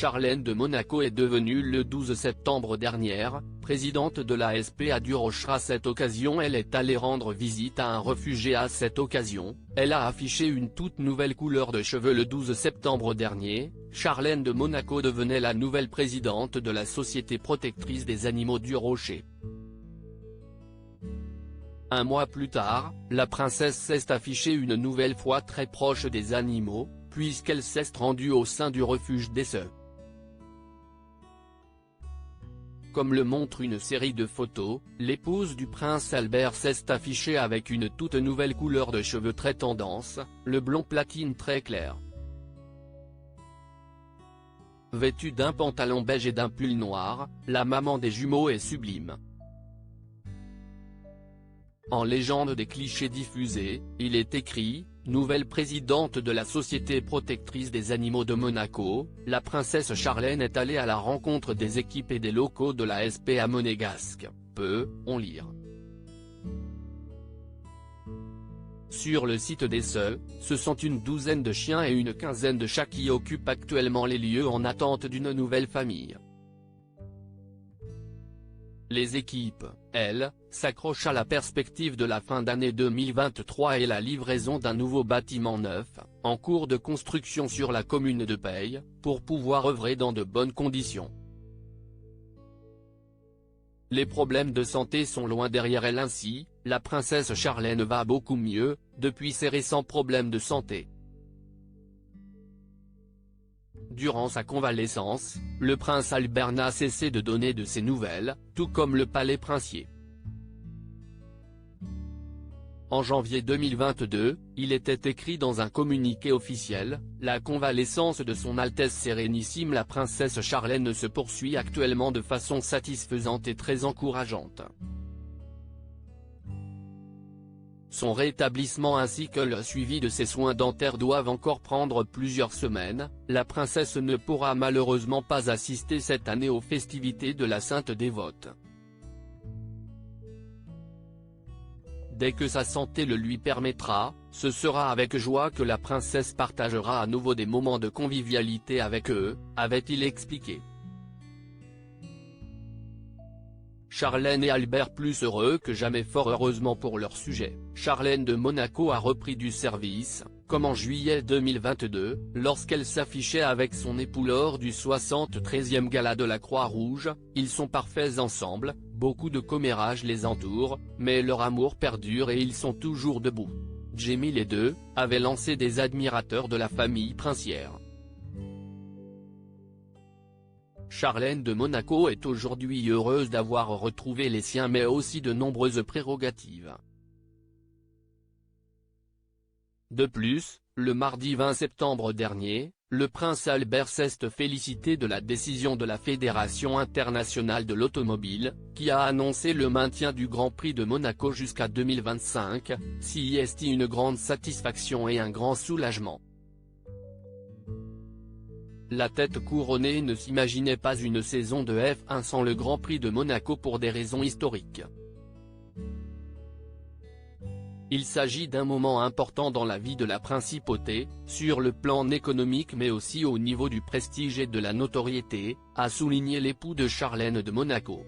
Charlène de Monaco est devenue le 12 septembre dernier, présidente de la SPA du Rocher. À cette occasion elle est allée rendre visite à un réfugié. À cette occasion, elle a affiché une toute nouvelle couleur de cheveux. Le 12 septembre dernier, Charlène de Monaco devenait la nouvelle présidente de la Société protectrice des animaux du Rocher. Un mois plus tard, la princesse s'est affichée une nouvelle fois très proche des animaux, puisqu'elle s'est rendue au sein du refuge d'Esseux. Comme le montre une série de photos, l'épouse du prince Albert s'est affichée avec une toute nouvelle couleur de cheveux très tendance, le blond platine très clair. Vêtue d'un pantalon beige et d'un pull noir, la maman des jumeaux est sublime. En légende des clichés diffusés, il est écrit: nouvelle présidente de la Société protectrice des animaux de Monaco, la princesse Charlène est allée à la rencontre des équipes et des locaux de la SPA monégasque, peut-on lire. Sur le site d'Esseux, ce sont une douzaine de chiens et une quinzaine de chats qui occupent actuellement les lieux en attente d'une nouvelle famille. Les équipes, elles, s'accrochent à la perspective de la fin d'année 2023 et la livraison d'un nouveau bâtiment neuf, en cours de construction sur la commune de Peille, pour pouvoir œuvrer dans de bonnes conditions. Les problèmes de santé sont loin derrière elle. Ainsi, la princesse Charlène va beaucoup mieux, depuis ses récents problèmes de santé. Durant sa convalescence, le prince Albert n'a cessé de donner de ses nouvelles, tout comme le palais princier. En janvier 2022, il était écrit dans un communiqué officiel: la convalescence de son Altesse Sérénissime la princesse Charlène se poursuit actuellement de façon satisfaisante et très encourageante. Son rétablissement ainsi que le suivi de ses soins dentaires doivent encore prendre plusieurs semaines. La princesse ne pourra malheureusement pas assister cette année aux festivités de la Sainte Dévote. Dès que sa santé le lui permettra, ce sera avec joie que la princesse partagera à nouveau des moments de convivialité avec eux, avait-il expliqué. Charlène et Albert plus heureux que jamais. Fort heureusement pour leur sujet, Charlène de Monaco a repris du service, comme en juillet 2022, lorsqu'elle s'affichait avec son époux lors du 73e gala de la Croix-Rouge. Ils sont parfaits ensemble, beaucoup de commérages les entourent, mais leur amour perdure et ils sont toujours debout. Jamie, les deux, avaient lancé des admirateurs de la famille princière. Charlène de Monaco est aujourd'hui heureuse d'avoir retrouvé les siens mais aussi de nombreuses prérogatives. De plus, le mardi 20 septembre dernier, le prince Albert s'est félicité de la décision de la Fédération internationale de l'automobile, qui a annoncé le maintien du Grand Prix de Monaco jusqu'à 2025, c'est une grande satisfaction et un grand soulagement. La tête couronnée ne s'imaginait pas une saison de F1 sans le Grand Prix de Monaco pour des raisons historiques. Il s'agit d'un moment important dans la vie de la principauté, sur le plan économique mais aussi au niveau du prestige et de la notoriété, a souligné l'époux de Charlène de Monaco.